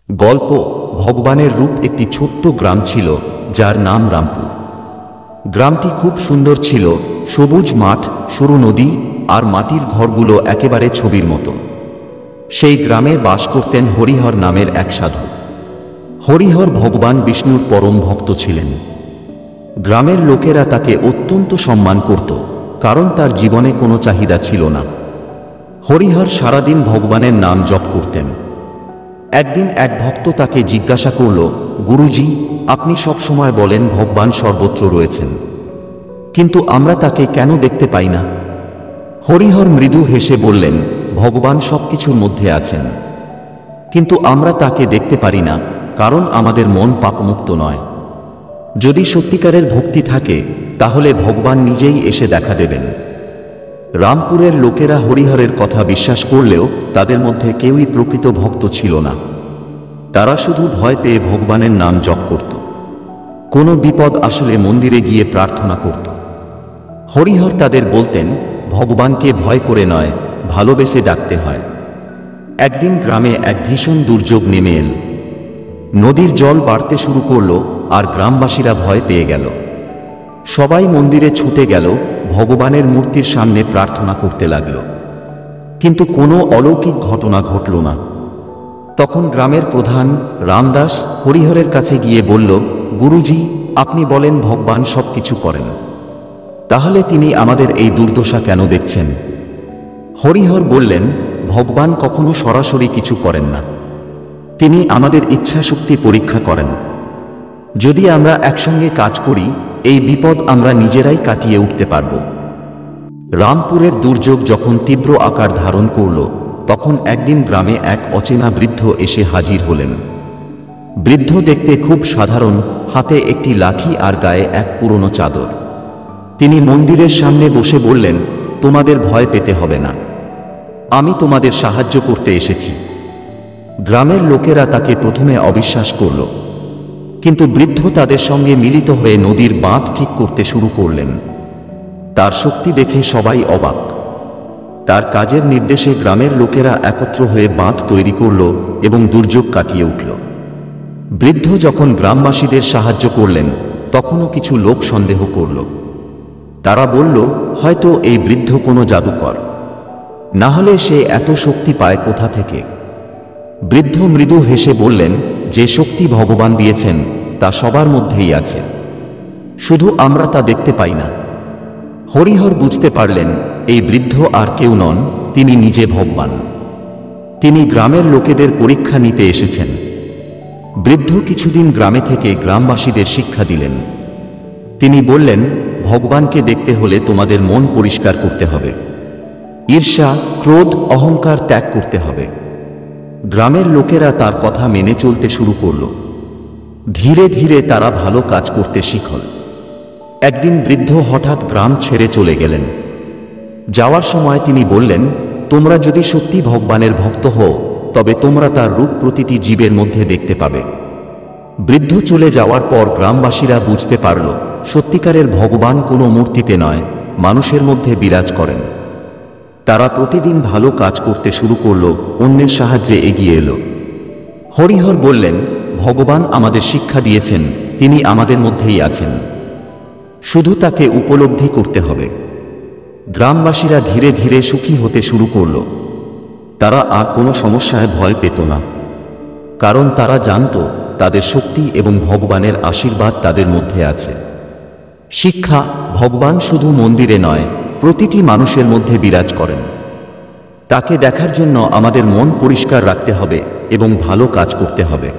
গল্প। ভগবানের রূপ। একটি ছোট্ট গ্রাম ছিল যার নাম রামপুর। গ্রামটি খুব সুন্দর ছিল, সবুজ মাঠ, সরু নদী আর মাটির ঘরগুলো একেবারে ছবির মতো। সেই গ্রামে বাস করতেন হরিহর নামের এক সাধু। হরিহর ভগবান বিষ্ণুর পরম ভক্ত ছিলেন। গ্রামের লোকেরা তাকে অত্যন্ত সম্মান করত, কারণ তার জীবনে কোনো চাহিদা ছিল না। হরিহর সারাদিন ভগবানের নাম জপ করতেন। একদিন এক ভক্ত তাকে জিজ্ঞাসা করল, গুরুজি, আপনি সব সময় বলেন ভগবান সর্বত্র রয়েছেন, কিন্তু আমরা তাকে কেন দেখতে পাই না? হরিহর মৃদু হেসে বললেন, ভগবান সবকিছুর মধ্যে আছেন, কিন্তু আমরা তাকে দেখতে পারি না, কারণ আমাদের মন পাপমুক্ত নয়। যদি সত্যিকারের ভক্তি থাকে তাহলে ভগবান নিজেই এসে দেখা দেবেন। রামপুরের লোকেরা হরিহরের কথা বিশ্বাস করলেও তাদের মধ্যে কেউই প্রকৃত ভক্ত ছিল না। তারা শুধু ভয় পেয়ে ভগবানের নাম জপ করত। কোনো বিপদ আসলে মন্দিরে গিয়ে প্রার্থনা করত। হরিহর তাদের বলতেন, ভগবানকে ভয় করে নয়, ভালোবেসে ডাকতে হয়। একদিন গ্রামে এক ভীষণ দুর্যোগ নেমে এল। নদীর জল বাড়তে শুরু করল আর গ্রামবাসীরা ভয় পেয়ে গেল। সবাই মন্দিরে ছুটে গেল, ভগবানের মূর্তির সামনে প্রার্থনা করতে লাগল, কিন্তু কোনো অলৌকিক ঘটনা ঘটল না। তখন গ্রামের প্রধান রামদাস হরিহরের কাছে গিয়ে বলল, গুরুজি, আপনি বলেন ভগবান সব কিছু করেন, তাহলে তিনি আমাদের এই দুর্দশা কেন দেখছেন? হরিহর বললেন, ভগবান কখনো সরাসরি কিছু করেন না, তিনি আমাদের ইচ্ছাশক্তি পরীক্ষা করেন। যদি আমরা একসঙ্গে কাজ করি, এই বিপদ আমরা নিজেরাই কাটিয়ে উঠতে পারব। রামপুরের দুর্যোগ যখন তীব্র আকার ধারণ করল, তখন একদিন গ্রামে এক অচেনা বৃদ্ধ এসে হাজির হলেন। বৃদ্ধ দেখতে খুব সাধারণ, হাতে একটি লাঠি আর গায়ে এক পুরনো চাদর। তিনি মন্দিরের সামনে বসে বললেন, তোমাদের ভয় পেতে হবে না, আমি তোমাদের সাহায্য করতে এসেছি। গ্রামের লোকেরা তাকে প্রথমে অবিশ্বাস করল, কিন্তু বৃদ্ধ তাদের সঙ্গে মিলিত হয়ে নদীর বাঁধ ঠিক করতে শুরু করলেন। তার শক্তি দেখে সবাই অবাক। তার কাজের নির্দেশে গ্রামের লোকেরা একত্র হয়ে বাঁধ তৈরি করল এবং দুর্যোগ কাটিয়ে উঠল। বৃদ্ধ যখন গ্রামবাসীদের সাহায্য করলেন, তখনও কিছু লোক সন্দেহ করল। তারা বলল, হয়তো এই বৃদ্ধ কোনো জাদুকর, না হলে সে এত শক্তি পায় কোথা থেকে? বৃদ্ধ মৃদু হেসে বললেন, যে শক্তি ভগবান দিয়েছেন তা সবার মধ্যেই আছে, শুধু আমরা তা দেখতে পাই না। হরিহর বুঝতে পারলেন, এই বৃদ্ধ আর কেউ নন, তিনি নিজে ভগবান। তিনি গ্রামের লোকেদের পরীক্ষা নিতে এসেছেন। বৃদ্ধ কিছুদিন গ্রামে থেকে গ্রামবাসীদের শিক্ষা দিলেন। তিনি বললেন, ভগবানকে দেখতে হলে তোমাদের মন পরিষ্কার করতে হবে, ঈর্ষা, ক্রোধ, অহংকার ত্যাগ করতে হবে। গ্রামের লোকেরা তার কথা মেনে চলতে শুরু করল। ধীরে ধীরে তারা ভালো কাজ করতে শিখল। একদিন বৃদ্ধ হঠাৎ গ্রাম ছেড়ে চলে গেলেন। যাওয়ার সময় তিনি বললেন, তোমরা যদি সত্যি ভগবানের ভক্ত হও, তবে তোমরা তার রূপ প্রতিটি জীবের মধ্যে দেখতে পাবে। বৃদ্ধ চলে যাওয়ার পর গ্রামবাসীরা বুঝতে পারল, সত্যিকারের ভগবান কোনো মূর্তিতে নয়, মানুষের মধ্যে বিরাজ করেন। তারা প্রতিদিন ভালো কাজ করতে শুরু করল, অন্যের সাহায্যে এগিয়ে এলো। হরিহর বললেন, ভগবান আমাদের শিক্ষা দিয়েছেন, তিনি আমাদের মধ্যেই আছেন, শুধু তাকে উপলব্ধি করতে হবে। গ্রামবাসীরা ধীরে ধীরে সুখী হতে শুরু করল। তারা আর কোনো সমস্যায় ভয় পেত না, কারণ তারা জানত তাদের শক্তি এবং ভগবানের আশীর্বাদ তাদের মধ্যে আছে। শিক্ষা: ভগবান শুধু মন্দিরে নয়, প্রতিটি মানুষের মধ্যে বিরাজ করেন। তাকে দেখার জন্য আমাদের মন পরিষ্কার রাখতে হবে এবং ভালো কাজ করতে হবে।